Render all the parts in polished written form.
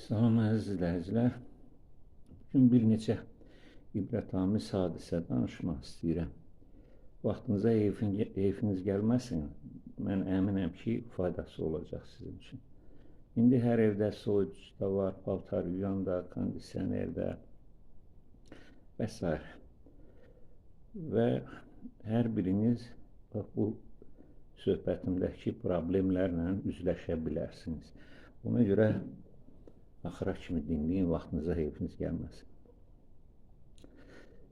Salam əziz izləyicilər. Bugün bir neçə ibrətamiz hadisə danışmaq istəyirəm. Vaxtınıza heyfiniz gəlməsin. Mən əminəm ki, faydası olacaq sizin üçün. İndi hər evdə soyuducu da var, paltar yuyan da, kondisioner də və s. Və hər biriniz bu söhbətimdəki problemlərlə üzləşə bilərsiniz. Ona görə axıra kimi dinləyin, vaxtınıza heyfiniz gəlməsin.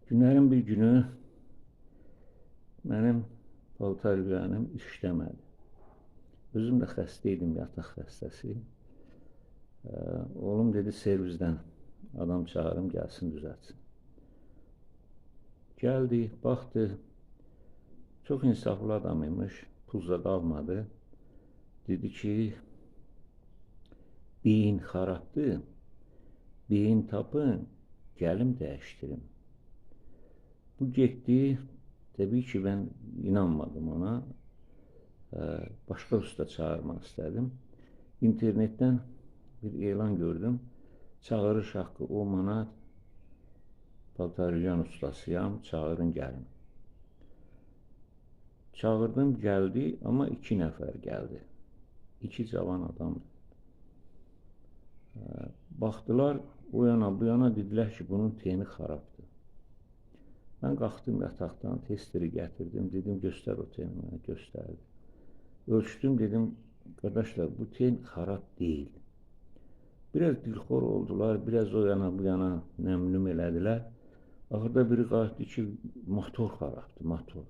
Günlərin bir günü mənim paltar yuyanım işləmədi. Özüm də xəstə idim, yataq xəstəsi. Oğlum dedi, servizdən adam çağırım, gəlsin düzəltsin. Gəldi, baxdı, çox insaflı adam imiş, pul da almadı. Dedi ki, beyin xarabdır, beyin tapın, gəlim dəyişdirim. Bu getdi, təbii ki, mən inanmadım ona. Başqa usta çağırmaq istədim. İnternetdən bir elan gördüm. Çağırış haqqı 10 manat, paltar yuyan ustasıyam, çağırın gəlin. Çağırdım, gəldi, amma 2 nəfər gəldi. 2 cavan adamdır. Baxdılar, o yana bu yana, dedilər ki, bunun teni xarabdır. Mən qalxdım yataqdan, testeri gətirdim, dedim, göstər o teni mənə, göstərdi. Ölçdüm, dedim, qardaşlar, bu ten xarab deyil. Biraz dilxor oldular, biraz o yana bu yana nəmnüm elədilər. Axırda biri qalxdı ki, motor xarabdır, motor.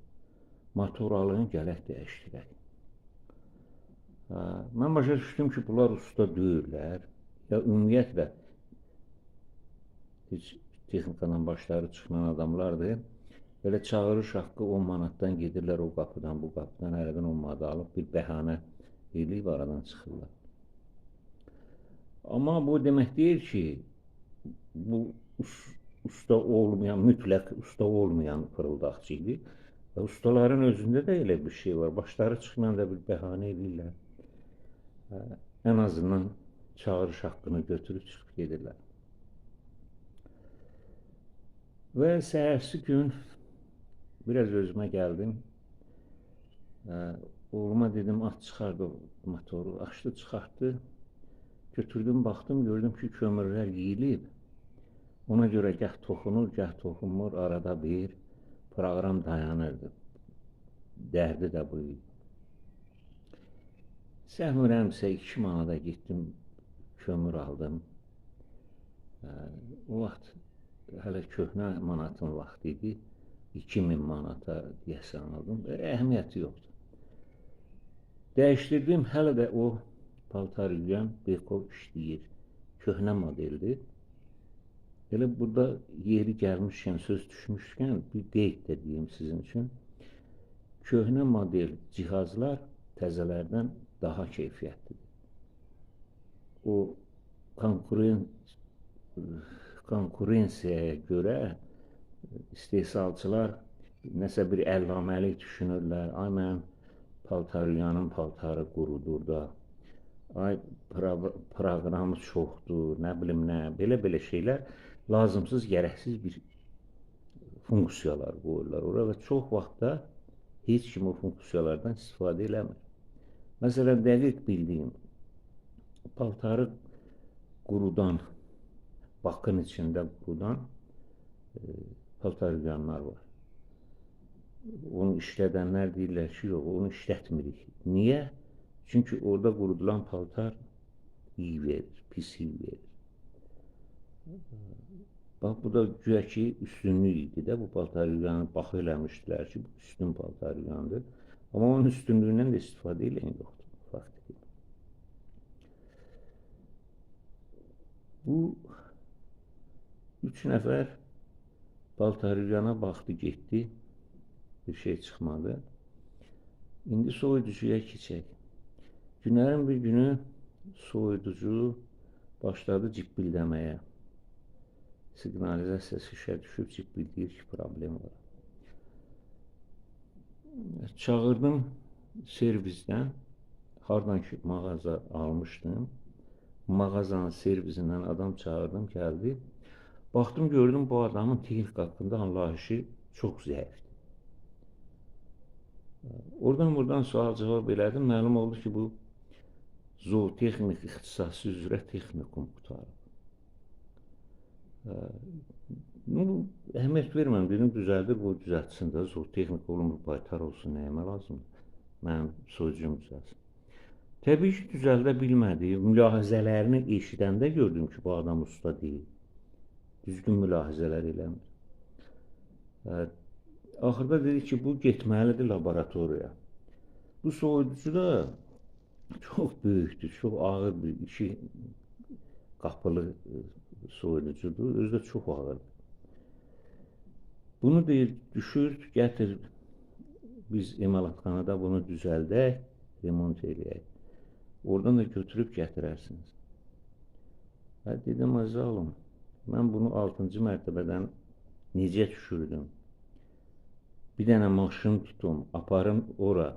Motor alın, gələk dəyişdirək. Mən başa düşdüm ki, bunlar usta deyirlər. Ya ümumiyyətlə heç texnikadan başları çıxmayan adamlardır. Belə çağırış haqqı 10 manatdan gedirlər o qapıdan, bu qapıdan, əldən 10 manat alıb bir bəhanə eləyib aradan çıxırlar. Amma bu demək deyil ki, bu usta olmayan, mütləq usta olmayan fırıldaqçı idi. Və ustaların özündə də elə bir şey var. Başları çıxmayan da bir bəhanə eləyirlər. Ən azından çağırış haqqını götürüb çıxıb gedirlər. Və səhərsi gün biraz özümə gəldim. Oğluma dedim, aç çıxardı motoru, açdı, çıxartdı. Götürdüm, baxdım, gördüm ki, kömürlər yiyilib. Ona görə gəh toxunur, gəh toxunmur, arada bir proqram dayanırdı. Dərdi də bu idi. Səhmirəmsə 2 manata getdim, kömür aldım. O vaxt hələ köhnə manatın vaxtı idi. 2000 manata deyəsən aldım. Əhəmiyyəti yoxdur. Dəyişdirdim, hələ də o paltar yuyan Bekov işləyir. Köhnə modeldir. Elə burada yeri gəlmişkən, söz düşmüşkən bir qeyd də deyim sizin üçün. Köhnə model cihazlar təzələrdən daha keyfiyyətlidir. O konkurensiyaya görə istehsalçılar nəsə bir əllaməlik düşünürlər. Ay, mənim paltar yuyanın paltarı qurudur da, ay, proqramı çoxdur, nə bilim nə, belə şeylər lazımsız, gərəksiz bir funksiyalar qoyurlar ora və çox vaxtda heç kim o funksiyalardan istifadə eləmir. Məsələn, dəqiq bildiyim paltarı qurudan, bakın içində qurudan paltar yuyanlar var. Onu işlədənlər deyirlər ki, yox, onu işlətmirik. Niyə? Çünki orada qurudulan paltar iyi verir, pis iyi verir. Bax, bu da güya ki, üstünlük idi də, bu paltar yuyanı baxı eləmişdilər ki, bu üstün paltar yuyandır. Amma onun üstünlüyündən də istifadə eləyən yoxdur, faktiki. Bu 3 nəfər paltar yuyana baxdı, getdi, bir şey çıxmadı. İndi soyuducuya keçək. Günlərin bir günü soyuducu başladı cippildəməyə. Siqnalizasiya şişə düşüb cippildəyir ki, problem var. Çağırdım servizdən, hardan ki mağaza almışdım. mağazanın servisindən adam çağırdım, gəldi. Baxdım, gördüm bu adamın texnik haqqında anlayışı çox zəifdir. Oradan buradan sual cavab elədim. Məlum oldu ki, bu zootexnik ixtisası üzrə texnikum qurtarıb. Əhəmiyyət verməm, dedim düzəldir, bu düzəltsin də, zootexnik olmur, baytar olsun, nəyəmə lazımdır, mənim soyucum düzəlsin. Təbii ki, düzəldə bilmədi. Mülahizələrini eşidəndə gördüm ki, bu adam usta deyil. Düzgün mülahizələr eləmir. Axırda dedi ki, bu getməlidir laboratoriya. Bu soyuducu da çox böyükdür, çox ağır bir iki qapılı soyuducudur, özü də çox ağırdır. Bunu deyir, düşür, gətir, biz emalatxanada bunu düzəldək, remont eləyək. Oradan da götürüb gətirərsiniz. Dedim, azalım, mən bunu 6-cı mərtəbədən necə düşürdüm? Bir dənə maşın tutum, aparım ora.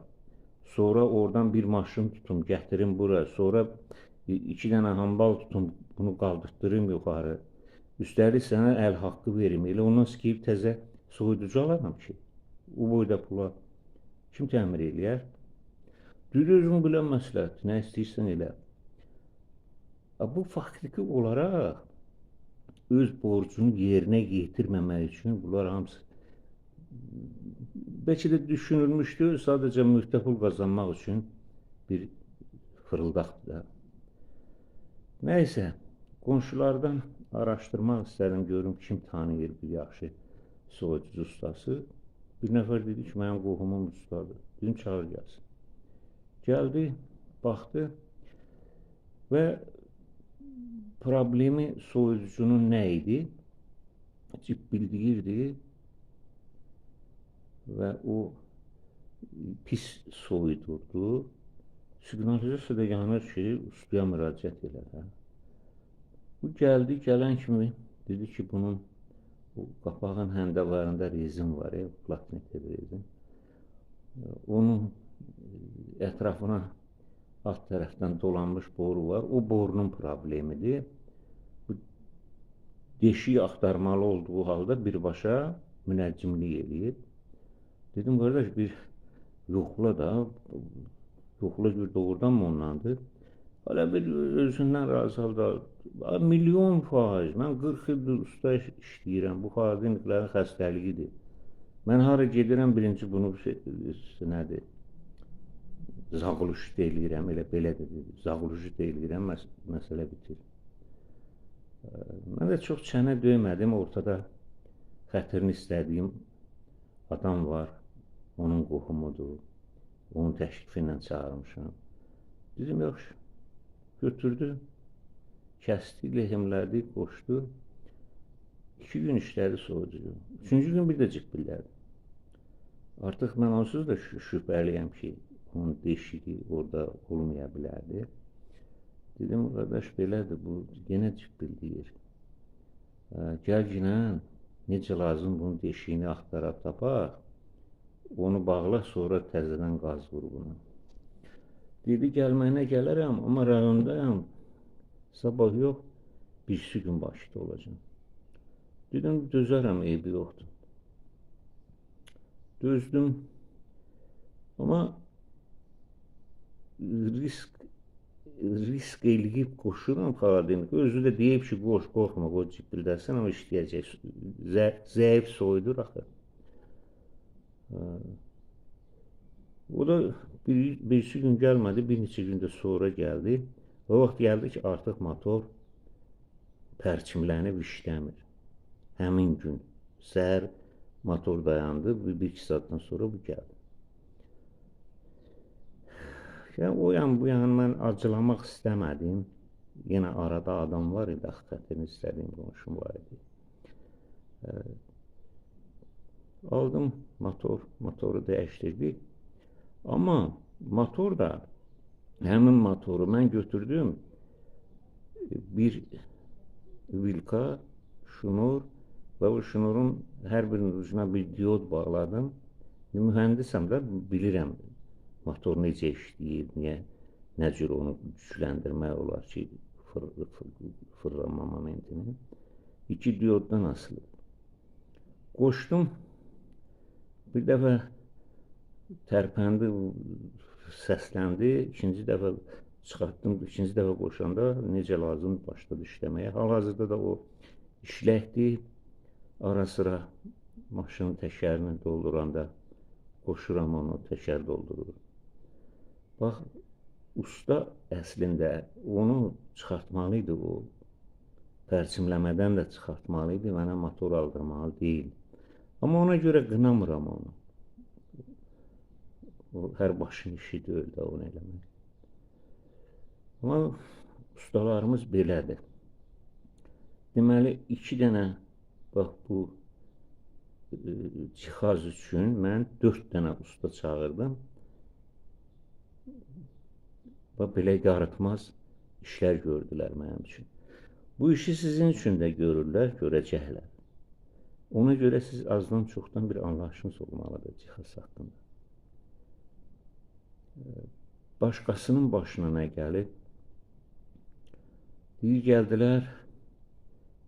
Sonra oradan bir maşın tutum, gətirim bura. Sonra 2 dənə hambal tutum, bunu qaldırtdırım yuxarı. Üstəlik sənə əl haqqı verim. Elə ondan sikiyib təzə soyuducu alaram ki, o boyda pula kim təmir eləyər? Düz özün bilən məsləhət, nə istəyirsən elə. Bu faktiki olaraq öz borcunu yerinə yetirməmək üçün bunlar hamısı bəlkə də düşünülmüşdür, sadəcə müftə pul qazanmaq üçün bir fırıldaqdır da. Nəysə, qonşulardan araşdırmaq istədim, görüm kim tanıyır bir yaxşı soyuducu ustası. Bir nəfər dedi ki, mənim qohumum ustadır. Dedim, çağır gəlsin. Gəldi, baxdı və problemi soyuducunun nə idi? Bildirdi və o pis soyudurdu. Siqnalizasiyada yanır ki, ustaya müraciət elər. Bu gəldi, gələn kimi dedi ki, bunun qapağın həndəvarında rezin var, platinitel rezin. Onun ətrafına alt tərəfdən dolanmış boru var. O borunun problemidir. Bu deşiyi axtarmalı olduğu halda birbaşa münəccimlik eləyir. Dedim, qardaş, bir yoxla da, yoxla gör doğrudan mı ondandır? Hələ bir özündən razı halda, milyon faiz, mən 40 ildir usta işləyirəm, bu xazinliklərin xəstəliyidir. Mən hara gedirəm, birinci bunu nədir? Zağluş deyilirəm, elə belə də dedi. Zağluş deyilirəm, məsələ bitir. Mən də çox çənə döymədim, ortada xətrini istədiyim adam var, onun qohumudur, onun təşrifi ilə çağırmışam. Dedim, yaxşı, götürdü, kəsdi, lehimlədi, qoşdu. 2 gün işlədi soyuducu. 3-cü gün bir də cıqqillədi. Artıq mən onsuz da şübhəliyəm ki, onun deşiyi orada olmaya bilərdi. Dedim, qardaş, belədir, bu yenə cıqqilləyir. Gəl yine necə lazım bunun deşiyini axtaraq tapaq, onu bağla, sonra təzədən qaz vur buna. Dedi, gəlməyinə gələrəm, amma rayondayam, sabah yox, birisi gün Bakıda olacam. Dedim, dözərəm, eybi yoxdur. Dözdüm, amma risk eləyib qoşuram xaladenik. Özü də deyib ki, qoş, qorxma, qoş ciddildəsən, amma işləyəcək. Zəif soyudur axı. O da birisi gün gəlmədi, bir neçə gündə sonra gəldi. O vaxt gəldi ki, artıq motor pərçimlənib işləmir. Həmin gün səhər motor dayandı, bir-iki saatdan sonra bu gəldi. Yəni, o yan bu yan mən acılamaq istəmədim. Yenə arada adam var idi, xətrini istədiyim qonşum var idi. Aldım motoru dəyişdirdik. Amma motor da, həmin motoru mən götürdüm, bir vilka, şunur və o şunurun hər birinin ucuna bir diod bağladım. Mühəndisəm də bilirəm motor necə işləyir, nə cür onu gücləndirmək olar ki, fırlanma momentini. 2 dioddan asılı. Qoşdum. Bir dəfə tərpəndi, səsləndi. İkinci dəfə çıxartdım. İkinci dəfə qoşanda necə lazım başladı işləməyə. Hal-hazırda da o işləkdir. Ara sıra maşının təkərini dolduranda qoşuram onu, təkər doldurur. Bax, usta əslində onu çıxartmalı idi o. Pərçimləmədən də çıxartmalı idi, mənə motor aldırmalı deyil. Amma ona görə qınamıram onu. O, hər başın işi deyil də onu eləmək. Amma ustalarımız belədir. Deməli, 2 dənə, bax bu cihaz üçün mən 4 dənə usta çağırdım. Bax, belə yarıtmaz işlər gördülər mənim üçün. Bu işi sizin üçün də görürlər, görəcəklər. Ona görə siz azdan çoxdan bir anlayışınız olmalıdır cihaz haqqında. Başqasının başına nə gəlib? Gəldilər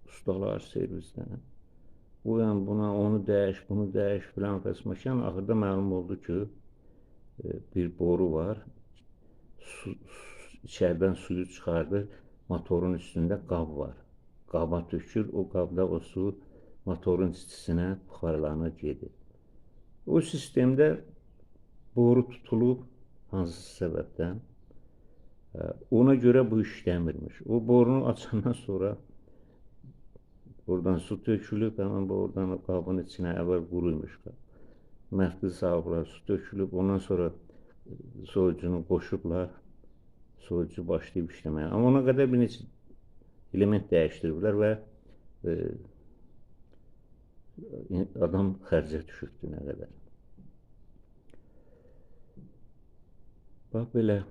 ustalar servisdən. Uyan buna, onu dəyiş, bunu dəyiş filan qəsməşən. Axırda məlum oldu ki, bir boru var. İçərdən suyu çıxardır. Motorun üstündə qab var. Qaba tökür, o qabda o su motorun istisinə buxarlanır, gedir. O sistemdə boru tutulub hansısa səbəbdən. Ona görə bu işləmirmiş. O borunu açandan sonra oradan su tökülüb, həmin oradan qabın içinə əvvəl quruymuş. Məftil sağlıqlar su tökülüb, ondan sonra soyucunu qoşublar. Soyucu başlayıb işləməyə. Amma ona qədər bir neçə element dəyişdiriblər və adam xərcə düşübdür nə qədər. Bax belə.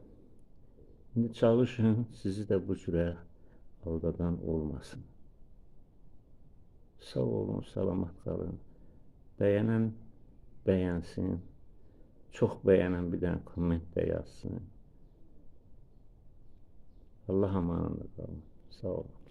İndi çalışın, sizi də bu cürə aldadan olmasın. Sağ olun, salamat qalın. Bəyənən bəyənsin. Çox bəyənən bir dənə komment də yazsın. Allah amanında qalın. Sağ olun.